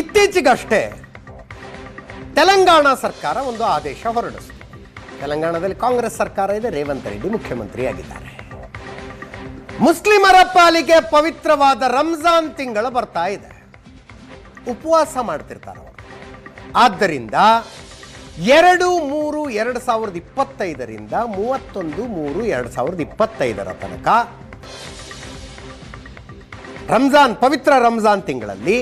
ಇತ್ತೀಚೆಗಷ್ಟೇ ತೆಲಂಗಾಣ ಸರ್ಕಾರ ಒಂದು ಆದೇಶ ಹೊರಡಿಸಿದೆ. ತೆಲಂಗಾಣದಲ್ಲಿ ಕಾಂಗ್ರೆಸ್ ಸರ್ಕಾರ ಇದೆ, ರೇವಂತ್ ರೆಡ್ಡಿ ಮುಖ್ಯಮಂತ್ರಿಯಾಗಿದ್ದಾರೆ. ಮುಸ್ಲಿಮರ ಪಾಲಿಗೆ ಪವಿತ್ರವಾದ ರಂಜಾನ್ ತಿಂಗಳು ಬರ್ತಾ ಇದೆ, ಉಪವಾಸ ಮಾಡ್ತಿರ್ತಾರೆ ಅವರು. ಆದ್ದರಿಂದ 2/3/2025ರಿಂದ 31/3/2025 ತನಕ ರಂಜಾನ್, ಪವಿತ್ರ ರಂಜಾನ್ ತಿಂಗಳಲ್ಲಿ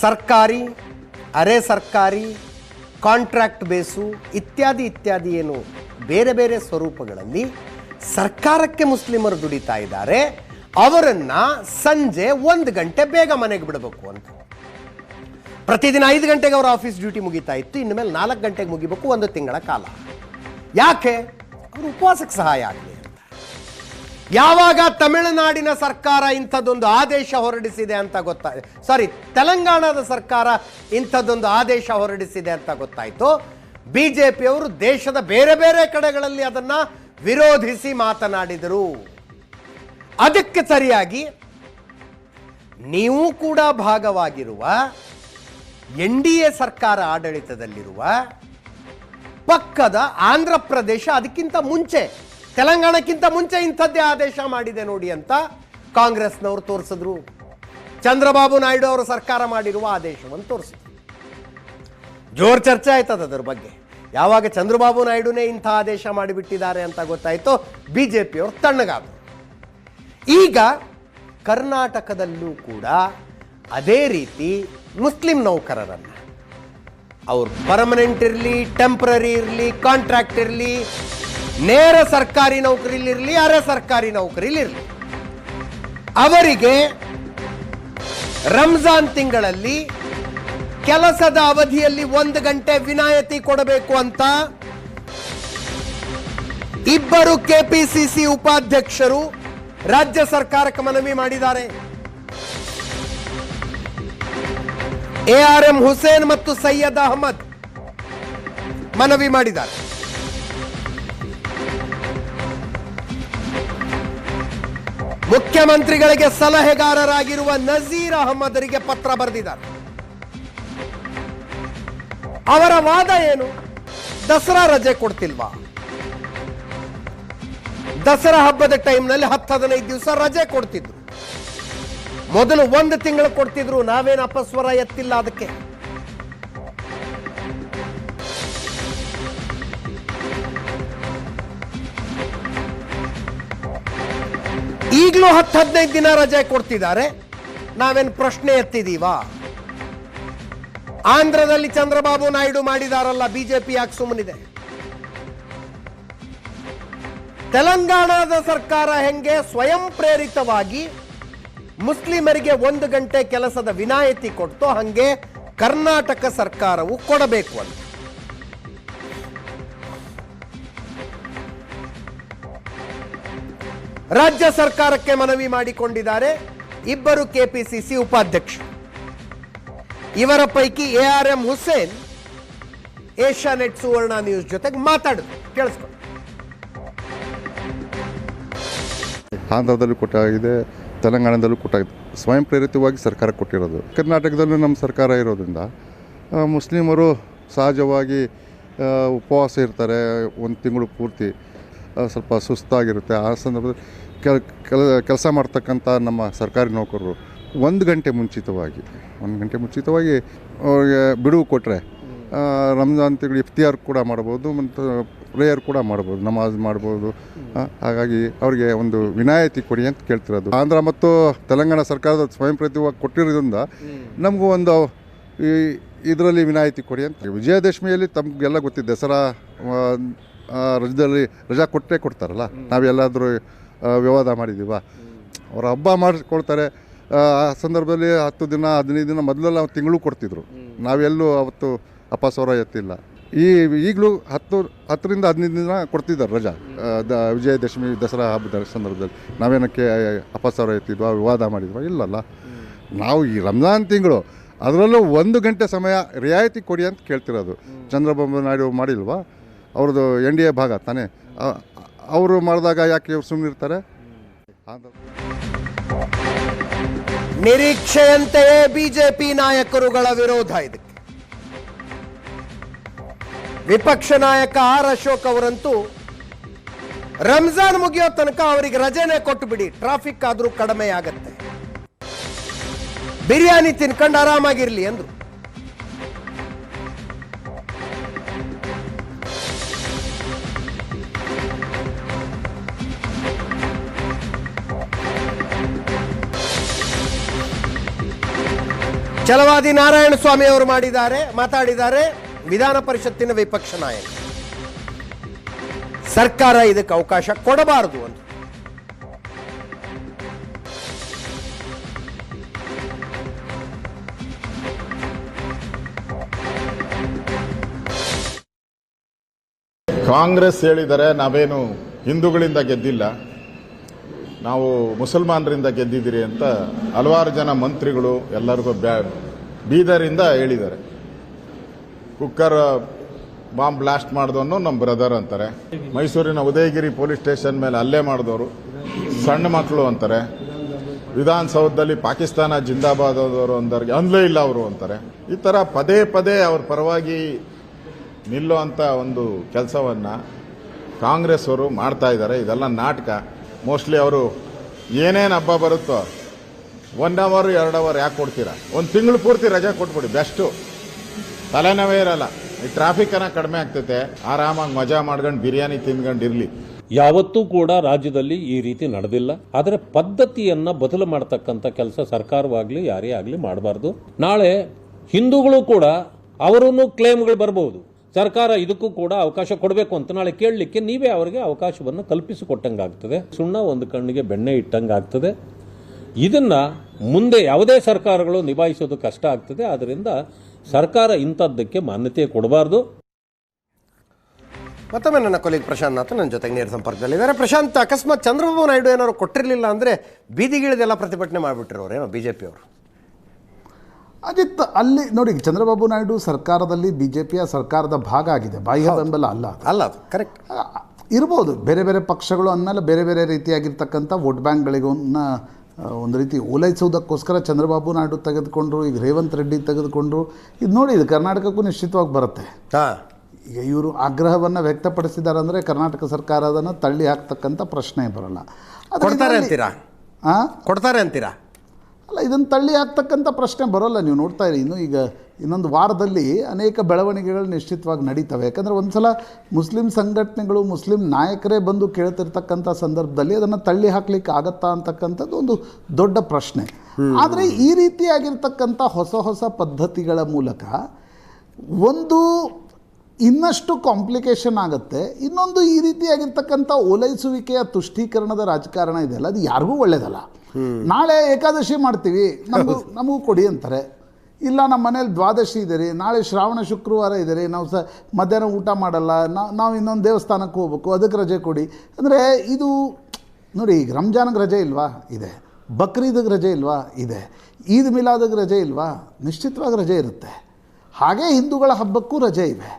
ಸರ್ಕಾರಿ, ಅರೆ ಸರ್ಕಾರಿ, ಕಾಂಟ್ರಾಕ್ಟ್ ಬೇಸು ಇತ್ಯಾದಿ ಇತ್ಯಾದಿ ಏನು ಬೇರೆ ಬೇರೆ ಸ್ವರೂಪಗಳಲ್ಲಿ ಸರ್ಕಾರಕ್ಕೆ ಮುಸ್ಲಿಮರು ದುಡಿತಾ ಇದ್ದಾರೆ, ಅವರನ್ನ ಸಂಜೆ 1 ಗಂಟೆ ಬೇಗ ಮನೆಗೆ ಬಿಡಬೇಕು ಅಂತ. ಪ್ರತಿದಿನ 5 ಗಂಟೆಗೆ ಅವರ ಆಫೀಸ್ ಡ್ಯೂಟಿ ಮುಗಿತಾ ಇತ್ತು, ಇನ್ನು ಮೇಲೆ 4 ಗಂಟೆಗೆ ಮುಗಿಬೇಕು 1 ತಿಂಗಳ ಕಾಲ. ಯಾಕೆ? ಅವರು ಉಪವಾಸಕ್ಕೆ ಸಹಾಯ ಆಗಲಿ ಅಂತ. ಯಾವಾಗ ತಮಿಳುನಾಡಿನ ಸರ್ಕಾರ ಇಂಥದ್ದೊಂದು ಆದೇಶ ಹೊರಡಿಸಿದೆ ಅಂತ ಗೊತ್ತಾಯ್ತು, ತೆಲಂಗಾಣದ ಸರ್ಕಾರ ಇಂಥದ್ದೊಂದು ಆದೇಶ ಹೊರಡಿಸಿದೆ ಅಂತ ಗೊತ್ತಾಯ್ತು, ಬಿಜೆಪಿಯವರು ದೇಶದ ಬೇರೆ ಬೇರೆ ಕಡೆಗಳಲ್ಲಿ ಅದನ್ನ ವಿರೋಧಿಸಿ ಮಾತನಾಡಿದರು. ಅದಕ್ಕೆ ಸರಿಯಾಗಿ ನೀವು ಕೂಡ ಭಾಗವಾಗಿರುವ NDA ಸರ್ಕಾರ ಆಡಳಿತದಲ್ಲಿರುವ ಪಕ್ಕದ ಆಂಧ್ರ ಪ್ರದೇಶ ಅದಕ್ಕಿಂತ ಮುಂಚೆ, ತೆಲಂಗಾಣಕ್ಕಿಂತ ಮುಂಚೆ ಇಂಥದ್ದೇ ಆದೇಶ ಮಾಡಿದೆ ನೋಡಿ ಅಂತ ಕಾಂಗ್ರೆಸ್ನವರು ತೋರಿಸಿದ್ರು. ಚಂದ್ರಬಾಬು ನಾಯ್ಡು ಅವರು ಸರ್ಕಾರ ಮಾಡಿರುವ ಆದೇಶವನ್ನು ತೋರಿಸಿದ್ರು. ಜೋರ್ ಚರ್ಚೆ ಆಯ್ತದ ಅದರ ಬಗ್ಗೆ. ಯಾವಾಗ ಚಂದ್ರಬಾಬು ನಾಯ್ಡುನೇ ಇಂಥ ಆದೇಶ ಮಾಡಿಬಿಟ್ಟಿದ್ದಾರೆ ಅಂತ ಗೊತ್ತಾಯ್ತು, ಬಿಜೆಪಿಯವರು ತಣ್ಣಗಾದರು. ಈಗ ಕರ್ನಾಟಕದಲ್ಲೂ ಕೂಡ ಅದೇ ರೀತಿ ಮುಸ್ಲಿಂ ನೌಕರರನ್ನು, ಅವ್ರು ಪರ್ಮನೆಂಟ್ ಇರಲಿ, ಟೆಂಪ್ರರಿ ಇರಲಿ, ಕಾಂಟ್ರಾಕ್ಟ್ ಇರಲಿ, ನೇರ ಸರ್ಕಾರಿ ನೌಕರಿಲಿರಲಿ, ಅರೆ ಸರ್ಕಾರಿ ನೌಕರಿಲಿರಲಿ, ಅವರಿಗೆ ರಂಜಾನ್ ತಿಂಗಳಲ್ಲಿ ಕೆಲಸದ ಅವಧಿಯಲ್ಲಿ 1 ಗಂಟೆ ವಿನಾಯಿತಿ ಕೊಡಬೇಕು ಅಂತ 2 ಕೆಪಿಸಿಸಿ ಉಪಾಧ್ಯಕ್ಷರು ರಾಜ್ಯ ಸರ್ಕಾರಕ್ಕೆ ಮನವಿ ಮಾಡಿದ್ದಾರೆ. ARM ಹುಸೇನ್ ಮತ್ತು ಸೈಯದ್ ಅಹಮದ್ ಮನವಿ ಮಾಡಿದ್ದಾರೆ. ಮುಖ್ಯಮಂತ್ರಿಗಳಿಗೆ ಸಲಹೆಗಾರರಾಗಿರುವ ನಜೀರ್ ಅಹಮದರಿಗೆ ಪತ್ರ ಬರೆದಿದ್ದಾರೆ. ಅವರ ವಾದ ಏನು? ದಸರಾ ರಜೆ ಕೊಡ್ತಿಲ್ವಾ? ದಸರಾ ಹಬ್ಬದ ಟೈಮ್ನಲ್ಲಿ 10-15 ದಿವಸ ರಜೆ ಕೊಡ್ತಿದ್ರು. ಮೊದಲು 1 ತಿಂಗಳು ಕೊಡ್ತಿದ್ರು, ನಾವೇನು ಅಪಸ್ವರ ಎತ್ತಿಲ್ಲ ಅದಕ್ಕೆ. ಈಗಲೂ 10-15 ದಿನ ರಜೆ ಕೊಡ್ತಿದ್ದಾರೆ, ನಾವೇನು ಪ್ರಶ್ನೆ ಎತ್ತಿದೀವಾ? ಆಂಧ್ರದಲ್ಲಿ ಚಂದ್ರಬಾಬು ನಾಯ್ಡು ಮಾಡಿದಾರಲ್ಲ, ಬಿಜೆಪಿ ಯಾಕೆ ಸುಮ್ಮನಿದೆ? ತೆಲಂಗಾಣದ ಸರ್ಕಾರ ಹೆಂಗೆ ಸ್ವಯಂ ಪ್ರೇರಿತವಾಗಿ ಮುಸ್ಲಿಮರಿಗೆ 1 ಗಂಟೆ ಕೆಲಸದ ವಿನಾಯಿತಿ ಕೊಡ್ತೋ, ಹಂಗೆ ಕರ್ನಾಟಕ ಸರ್ಕಾರವು ಕೊಡಬೇಕು ಅಂತ. ರಾಜ್ಯ ಸರ್ಕಾರಕ್ಕೆ ಮನವಿ ಮಾಡಿಕೊಂಡಿದ್ದಾರೆ 2 ಕೆಪಿಸಿಸಿ ಉಪಾಧ್ಯಕ್ಷರು. ಇವರ ಪೈಕಿ ARM ಹುಸೇನ್ ಏಷ್ಯಾನೆಟ್ ಸುವರ್ಣ ನ್ಯೂಸ್ ಜೊತೆಗೆ ಮಾತಾಡಿದ್ರು, ಕೇಳಿಸ್ಕೊಂಡು. ಆಂಧ್ರದಲ್ಲೂ ಕೊಟ್ಟಾಗಿದೆ, ತೆಲಂಗಾಣದಲ್ಲೂ ಕೊಟ್ಟಾಗಿದೆ. ಸ್ವಯಂ ಪ್ರೇರಿತವಾಗಿ ಸರ್ಕಾರ ಕೊಟ್ಟಿರೋದು. ಕರ್ನಾಟಕದಲ್ಲೂ ನಮ್ಮ ಸರ್ಕಾರ ಇರೋದ್ರಿಂದ ಮುಸ್ಲಿಮರು ಸಹಜವಾಗಿ ಉಪವಾಸ ಇರ್ತಾರೆ 1 ತಿಂಗಳು ಪೂರ್ತಿ. ಸ್ವಲ್ಪ ಸುಸ್ತಾಗಿರುತ್ತೆ. ಆ ಸಂದರ್ಭದಲ್ಲಿ ಕೆಲಸ ಮಾಡ್ತಕ್ಕಂಥ ನಮ್ಮ ಸರ್ಕಾರಿ ನೌಕರರು 1 ಗಂಟೆ ಮುಂಚಿತವಾಗಿ ಅವ್ರಿಗೆ ಬಿಡುವು ಕೊಟ್ಟರೆ ರಂಜಾನ್ ತಿಂಗಳು ಇಫ್ತಿಯಾರ್ ಕೂಡ ಮಾಡ್ಬೋದು ಮತ್ತು ಪ್ರೇಯರ್ ಕೂಡ ಮಾಡ್ಬೋದು, ನಮಾಜ್ ಮಾಡ್ಬೋದು. ಹಾಗಾಗಿ ಅವರಿಗೆ ಒಂದು ವಿನಾಯಿತಿ ಕೊಡಿ ಅಂತ ಕೇಳ್ತಿರೋದು. ಆಂಧ್ರ ಮತ್ತು ತೆಲಂಗಾಣ ಸರ್ಕಾರದ ಸ್ವಯಂ ಪ್ರೇರಿತವಾಗಿ ಕೊಟ್ಟಿರೋದ್ರಿಂದ ನಮಗೂ ಒಂದು ಇದರಲ್ಲಿ ವಿನಾಯಿತಿ ಕೊಡಿ ಅಂತ. ವಿಜಯದಶಮಿಯಲ್ಲಿ ತಮಗೆಲ್ಲ ಗೊತ್ತಿದೆ, ದಸರಾ ರಜಾ ಕೊಡ್ತಾರಲ್ಲ, ನಾವೆಲ್ಲಾದರೂ ವಿವಾದ ಮಾಡಿದ್ದೀವ? ಅವರ ಹಬ್ಬ ಮಾಡಿಕೊಳ್ತಾರೆ. ಆ ಸಂದರ್ಭದಲ್ಲಿ 10 ದಿನ 15 ದಿನ ಮೊದಲೆಲ್ಲ ತಿಂಗಳು ಕೊಡ್ತಿದ್ರು, ನಾವೆಲ್ಲೂ ಅವತ್ತು ಅಪಸ್ವರ ಎತ್ತಿಲ್ಲ. ಈಗಲೂ 10ರಿಂದ 15 ದಿನ ಕೊಡ್ತಿದ್ದಾರೆ ರಜಾ. ವಿಜಯದಶಮಿ ದಸರಾ ಹಬ್ಬದ ಸಂದರ್ಭದಲ್ಲಿ ನಾವೇನಕ್ಕೆ ಅಪಸ್ವರ ಎತ್ತಿದ್ವಾ, ವಿವಾದ ಮಾಡಿದ್ವಾ? ಇಲ್ಲಲ್ಲ. ನಾವು ಈ ರಂಜಾನ್ ತಿಂಗಳು ಅದರಲ್ಲೂ 1 ಗಂಟೆ ಸಮಯ ರಿಯಾಯಿತಿ ಕೊಡಿ ಅಂತ ಕೇಳ್ತಿರೋದು. ಚಂದ್ರಬಾಬು ನಾಯ್ಡು ಮಾಡಿಲ್ವಾ? ಅವ್ರದ್ದು NDA ಭಾಗ ತಾನೇ, ಅವರು ಮಾಡಿದಾಗ ಯಾಕೆ ಇವ್ರು ಸುಮ್ಮನಿರ್ತಾರೆ? ನಿರೀಕ್ಷೆಯಂತೆಯೇ ಬಿಜೆಪಿ ನಾಯಕರುಗಳ ವಿರೋಧ ಇದಕ್ಕೆ. ವಿಪಕ್ಷ ನಾಯಕ ಆರ್ ಅಶೋಕ್ ಅವರಂತೂ ರಂಜಾನ್ ಮುಗಿಯೋ ತನಕ ಅವರಿಗೆ ರಜೆನೆ ಕೊಟ್ಟು ಬಿಡಿ, ಟ್ರಾಫಿಕ್ ಆದ್ರೂ ಕಡಿಮೆ ಆಗತ್ತೆ, ಬಿರಿಯಾನಿ ತಿನ್ಕೊಂಡು ಆರಾಮಾಗಿರ್ಲಿ ಅಂದ್ರು. ಛಲವಾದಿ ನಾರಾಯಣ ಸ್ವಾಮಿ ಅವರು ಮಾತಾಡಿದ್ದಾರೆ. ವಿಧಾನ ಪರಿಷತ್ತಿನ ವಿಪಕ್ಷ ನಾಯಕ ಸರ್ಕಾರ ಇದಕ್ಕೆ ಅವಕಾಶ ಕೊಡಬಾರದು ಅಂತ. ಕಾಂಗ್ರೆಸ್ ಹೇಳಿದರೆ ನಾವೇನು ಹಿಂದೂಗಳಿಂದ ಗೆದ್ದಿಲ್ಲ, ನಾವು ಮುಸಲ್ಮಾನರಿಂದ ಗೆದ್ದಿದ್ದೀರಿ ಅಂತ ಹಲವಾರು ಜನ ಮಂತ್ರಿಗಳು ಎಲ್ಲರಿಗೂ ಬೀದರಿಂದ ಹೇಳಿದ್ದಾರೆ. ಕುಕ್ಕರ್ ಬಾಂಬ್ ಬ್ಲಾಸ್ಟ್ ಮಾಡಿದವನು ನಮ್ಮ ಬ್ರದರ್ ಅಂತಾರೆ. ಮೈಸೂರಿನ ಉದಯಗಿರಿ ಪೊಲೀಸ್ ಸ್ಟೇಷನ್ ಮೇಲೆ ಹಲ್ಲೆ ಮಾಡಿದವರು ಸಣ್ಣ ಮಕ್ಕಳು ಅಂತಾರೆ. ವಿಧಾನಸೌಧದಲ್ಲಿ ಪಾಕಿಸ್ತಾನ ಜಿಂದಾಬಾದ್ ಆದವರು ಅಂದವ್ರಿಗೆ ಅನ್ಲೇ ಇಲ್ಲ ಅವರು ಅಂತಾರೆ. ಈ ಥರ ಪದೇ ಪದೇ ಅವ್ರ ಪರವಾಗಿ ನಿಲ್ಲುವಂಥ ಒಂದು ಕೆಲಸವನ್ನ ಕಾಂಗ್ರೆಸ್ ಅವರು ಮಾಡ್ತಾ ಇದ್ದಾರೆ. ಇದೆಲ್ಲ ನಾಟಕ. ಮೋಸ್ಟ್ಲಿ ಅವರು ಏನೇನು ಹಬ್ಬ ಬರುತ್ತೋ 1 ಅವರ್ 2 ಅವರ್ ಯಾಕೆ ಕೊಡ್ತೀರಾ? 1 ತಿಂಗಳು ಪೂರ್ತಿ ರಜೆ ಕೊಟ್ಬಿಡಿ, ಬೆಸ್ಟು. ತಲೆನೋವೇ ಇರಲ್ಲ, ಈ ಟ್ರಾಫಿಕ್ ಅನ್ನ ಕಡಿಮೆ ಆಗ್ತೈತೆ, ಆರಾಮಾಗಿ ಮಜಾ ಮಾಡ್ಕೊಂಡು ಬಿರಿಯಾನಿ ತಿನ್ಕೊಂಡು ಇರಲಿ. ಯಾವತ್ತೂ ಕೂಡ ರಾಜ್ಯದಲ್ಲಿ ಈ ರೀತಿ ನಡೆದಿಲ್ಲ. ಆದರೆ ಪದ್ಧತಿಯನ್ನ ಬದಲು ಮಾಡತಕ್ಕಂಥ ಕೆಲಸ ಸರ್ಕಾರವಾಗಲಿ ಯಾರೇ ಆಗಲಿ ಮಾಡಬಾರ್ದು. ನಾಳೆ ಹಿಂದೂಗಳು ಕೂಡ ಅವರನ್ನು ಕ್ಲೇಮ್ಗಳು ಬರಬಹುದು, ಸರ್ಕಾರ ಇದಕ್ಕೂ ಕೂಡ ಅವಕಾಶ ಕೊಡಬೇಕು ಅಂತ ನಾಳೆ ಕೇಳಲಿಕ್ಕೆ ನೀವೇ ಅವರಿಗೆ ಅವಕಾಶವನ್ನು ಕಲ್ಪಿಸಿಕೊಟ್ಟಂಗಾಗ್ತದೆ. ಸುಣ್ಣ ಒಂದು ಕಣ್ಣಿಗೆ ಬೆಣ್ಣೆ ಇಟ್ಟಂಗಾಗ್ತದೆ. ಇದನ್ನ ಮುಂದೆ ಯಾವುದೇ ಸರ್ಕಾರಗಳು ನಿಭಾಯಿಸೋದು ಕಷ್ಟ ಆಗ್ತದೆ. ಆದ್ದರಿಂದ ಸರ್ಕಾರ ಇಂಥದ್ದಕ್ಕೆ ಮಾನ್ಯತೆ ಕೊಡಬಾರ್ದು. ಮತ್ತೊಮ್ಮೆ ನನ್ನ ಕೊಲೀಗ್ ಪ್ರಶಾಂತ್ ನಾಥ್ ನನ್ನ ಜೊತೆಗೆ ನೇರ ಸಂಪರ್ಕದಲ್ಲಿದ್ದಾರೆ. ಪ್ರಶಾಂತ್, ಅಕಸ್ಮಾತ್ ಚಂದ್ರಬಾಬು ನಾಯ್ಡು ಏನಾದ್ರು ಕೊಟ್ಟಿರಲಿಲ್ಲ ಅಂದರೆ ಬೀದಿಗಿಳಿದೆಲ್ಲ ಪ್ರತಿಭಟನೆ ಮಾಡಿಬಿಟ್ಟಿರೋರೇನೋ ಬಿಜೆಪಿ ಅವರು? ಅಜಿತ್, ಅಲ್ಲಿ ನೋಡಿ, ಚಂದ್ರಬಾಬು ನಾಯ್ಡು ಸರ್ಕಾರದಲ್ಲಿ ಬಿಜೆಪಿಯ ಸರ್ಕಾರದ ಭಾಗ ಆಗಿದೆ, ಬಾಹ್ಯ ಬೆಂಬಲ ಅಲ್ಲ. ಅದು ಕರೆಕ್ಟ್ ಇರ್ಬೋದು. ಬೇರೆ ಬೇರೆ ಪಕ್ಷಗಳು ಅಂದಮೇಲೆ ಬೇರೆ ಬೇರೆ ರೀತಿಯಾಗಿರ್ತಕ್ಕಂಥ ವೋಟ್ ಬ್ಯಾಂಕ್ಗಳಿಗನ್ನ ಒಂದು ರೀತಿ ಓಲೈಸುವುದಕ್ಕೋಸ್ಕರ ಚಂದ್ರಬಾಬು ನಾಯ್ಡು ತೆಗೆದುಕೊಂಡ್ರು, ಈಗ ರೇವಂತ್ ರೆಡ್ಡಿ ತೆಗೆದುಕೊಂಡ್ರು. ಇದು ನೋಡಿ, ಇದು ಕರ್ನಾಟಕಕ್ಕೂ ನಿಶ್ಚಿತವಾಗಿ ಬರುತ್ತೆ. ಈಗ ಇವರು ಆಗ್ರಹವನ್ನು ವ್ಯಕ್ತಪಡಿಸಿದ್ದಾರೆ ಅಂದರೆ ಕರ್ನಾಟಕ ಸರ್ಕಾರ ಅದನ್ನು ತಳ್ಳಿ ಹಾಕ್ತಕ್ಕಂಥ ಪ್ರಶ್ನೆ ಬರಲ್ಲ. ಕೊಡ್ತಾರೆ ಅಂತೀರಾ? ಅಲ್ಲ, ಇದನ್ನು ತಳ್ಳಿ ಹಾಕ್ತಕ್ಕಂಥ ಪ್ರಶ್ನೆ ಬರೋಲ್ಲ. ನೀವು ನೋಡ್ತಾ ಇರಿ, ಈಗ ಇನ್ನೊಂದು ವಾರದಲ್ಲಿ ಅನೇಕ ಬೆಳವಣಿಗೆಗಳು ನಿಶ್ಚಿತವಾಗಿ ನಡೀತವೆ. ಯಾಕಂದರೆ ಒಂದು ಸಲ ಮುಸ್ಲಿಂ ಸಂಘಟನೆಗಳು, ಮುಸ್ಲಿಂ ನಾಯಕರೇ ಬಂದು ಕೇಳ್ತಿರ್ತಕ್ಕಂಥ ಸಂದರ್ಭದಲ್ಲಿ ಅದನ್ನು ತಳ್ಳಿ ಹಾಕ್ಲಿಕ್ಕೆ ಆಗತ್ತಾ ಅಂತಕ್ಕಂಥದ್ದು ಒಂದು ದೊಡ್ಡ ಪ್ರಶ್ನೆ. ಆದರೆ ಈ ರೀತಿಯಾಗಿರ್ತಕ್ಕಂಥ ಹೊಸ ಹೊಸ ಪದ್ಧತಿಗಳ ಮೂಲಕ ಒಂದು ಇನ್ನಷ್ಟು ಕಾಂಪ್ಲಿಕೇಶನ್ ಆಗುತ್ತೆ. ಇನ್ನೊಂದು ಈ ರೀತಿಯಾಗಿರ್ತಕ್ಕಂಥ ಓಲೈಸುವಿಕೆಯ ತುಷ್ಟೀಕರಣದ ರಾಜಕಾರಣ ಇದೆಯಲ್ಲ, ಅದು ಯಾರಿಗೂ ಒಳ್ಳೆಯದಲ್ಲ. ನಾಳೆ ಏಕಾದಶಿ ಮಾಡ್ತೀವಿ, ನಮಗೂ ಕೊಡಿ ಅಂತಾರೆ. ಇಲ್ಲ, ನಮ್ಮ ಮನೇಲಿ ದ್ವಾದಶಿ ಇದೆ ರೀ, ನಾಳೆ ಶ್ರಾವಣ ಶುಕ್ರವಾರ ಇದೆ ರೀ, ನಾವು ಮಧ್ಯಾಹ್ನ ಊಟ ಮಾಡಲ್ಲ, ನಾವು ಇನ್ನೊಂದು ದೇವಸ್ಥಾನಕ್ಕೆ ಹೋಗ್ಬೇಕು, ಅದಕ್ಕೆ ರಜೆ ಕೊಡಿ ಅಂದರೆ ಇದು ನೋಡಿ. ಈಗ ರಂಜಾನ್ಗೆ ರಜೆ ಇಲ್ವಾ? ಇದೆ. ಬಕ್ರೀದ್ಗೆ ರಜೆ ಇಲ್ವಾ? ಇದೆ. ಈದ್ ಮಿಲಾದ್ಗೆ ರಜೆ ಇಲ್ವಾ? ನಿಶ್ಚಿತವಾಗಿ ರಜೆ ಇರುತ್ತೆ. ಹಾಗೆ ಹಿಂದೂಗಳ ಹಬ್ಬಕ್ಕೂ ರಜೆ ಇವೆ.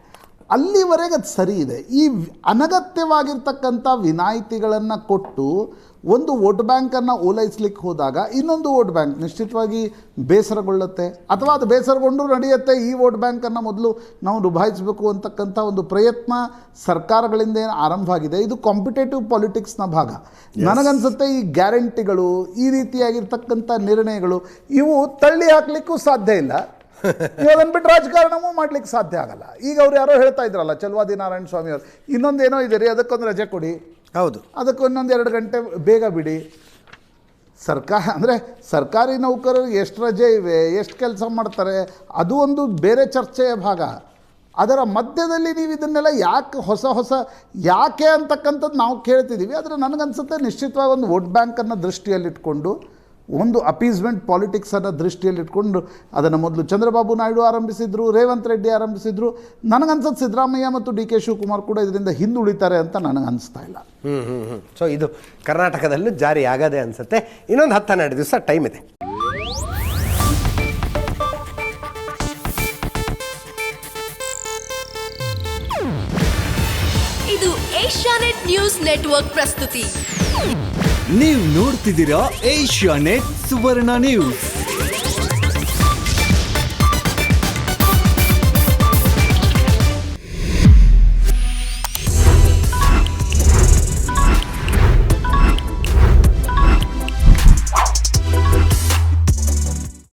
ಅಲ್ಲಿವರೆಗೆ ಅದು ಸರಿ ಇದೆ. ಈ ಅನಗತ್ಯವಾಗಿರ್ತಕ್ಕಂಥ ವಿನಾಯಿತಿಗಳನ್ನು ಕೊಟ್ಟು ಒಂದು ವೋಟ್ ಬ್ಯಾಂಕನ್ನು ಓಲೈಸ್ಲಿಕ್ಕೆ ಹೋದಾಗ ಇನ್ನೊಂದು ವೋಟ್ ಬ್ಯಾಂಕ್ ನಿಶ್ಚಿತವಾಗಿ ಬೇಸರಗೊಳ್ಳುತ್ತೆ, ಅಥವಾ ಅದು ಬೇಸರಗೊಂಡು ನಡೆಯುತ್ತೆ. ಈ ವೋಟ್ ಬ್ಯಾಂಕನ್ನು ಮೊದಲು ನಾವು ನಿಭಾಯಿಸಬೇಕು ಅಂತಕ್ಕಂಥ ಒಂದು ಪ್ರಯತ್ನ ಸರ್ಕಾರಗಳಿಂದ ಏನು ಆರಂಭ ಆಗಿದೆ. ಇದು ಕಾಂಪಿಟೇಟಿವ್ ಪಾಲಿಟಿಕ್ಸ್ನ ಭಾಗ. ನನಗನ್ಸುತ್ತೆ ಈ ಗ್ಯಾರಂಟಿಗಳು, ಈ ರೀತಿಯಾಗಿರ್ತಕ್ಕಂಥ ನಿರ್ಣಯಗಳು ಇವು ತಳ್ಳಿ ಹಾಕಲಿಕ್ಕೂ ಸಾಧ್ಯ ಇಲ್ಲ. ಅದನ್ನು ಬಿಟ್ಟು ರಾಜಕಾರಣವೂ ಮಾಡ್ಲಿಕ್ಕೆ ಸಾಧ್ಯ ಆಗಲ್ಲ. ಈಗ ಅವ್ರು ಯಾರೋ ಹೇಳ್ತಾ ಇದ್ರಲ್ಲ, ಛಲವಾದಿ ನಾರಾಯಣ ಸ್ವಾಮಿ ಅವರು, ಇನ್ನೊಂದೇನೋ ಇದೆ ರೀ, ಅದಕ್ಕೊಂದು ರಜೆ ಕೊಡಿ, ಹೌದು, ಅದಕ್ಕೆ 1-2 ಗಂಟೆ ಬೇಗ ಬಿಡಿ. ಸರ್ಕಾರಿ ನೌಕರರಿಗೆ ಎಷ್ಟು ರಜೆ ಇವೆ, ಎಷ್ಟು ಕೆಲಸ ಮಾಡ್ತಾರೆ, ಅದು ಒಂದು ಬೇರೆ ಚರ್ಚೆಯ ಭಾಗ. ಅದರ ಮಧ್ಯದಲ್ಲಿ ನೀವು ಇದನ್ನೆಲ್ಲ ಯಾಕೆ ಅಂತಕ್ಕಂಥದ್ದು ನಾವು ಕೇಳ್ತಿದ್ದೀವಿ. ಆದರೆ ನನಗನ್ಸುತ್ತೆ ನಿಶ್ಚಿತವಾಗಿ ಒಂದು ವೋಟ್ ಬ್ಯಾಂಕನ್ನು ದೃಷ್ಟಿಯಲ್ಲಿಟ್ಕೊಂಡು, ಒಂದು ಅಪೀಸ್ಮೆಂಟ್ ಪಾಲಿಟಿಕ್ಸನ್ನು ದೃಷ್ಟಿಯಲ್ಲಿಟ್ಕೊಂಡು ಅದನ್ನು ಮೊದಲು ಚಂದ್ರಬಾಬು ನಾಯ್ಡು ಆರಂಭಿಸಿದ್ರು, ರೇವಂತ್ ರೆಡ್ಡಿ ಆರಂಭಿಸಿದ್ರು. ನನಗನ್ಸುತ್ತೆ ಸಿದ್ದರಾಮಯ್ಯ ಮತ್ತು ಡಿ.ಕೆ. ಶಿವಕುಮಾರ್ ಕೂಡ ಇದರಿಂದ ಹಿಂದುಳಿತಾರೆ ಅಂತ ನನಗೆ ಅನಿಸ್ತಾ ಇಲ್ಲ. ಸೊ ಇದು ಕರ್ನಾಟಕದಲ್ಲೂ ಜಾರಿ ಆಗದೆ ಅನಿಸುತ್ತೆ. ಇನ್ನೊಂದು 10-12 ದಿವಸ ಟೈಮ್ ಇದೆ. ಇದು ಏಷ್ಯಾನೆಟ್ ನ್ಯೂಸ್ ನೆಟ್ವರ್ಕ್ ಪ್ರಸ್ತುತಿ. ನೀವು ನೋಡ್ತಿದ್ದೀರಾ ಏಷ್ಯಾ ನೆಟ್ ಸುವರ್ಣ ನ್ಯೂಸ್.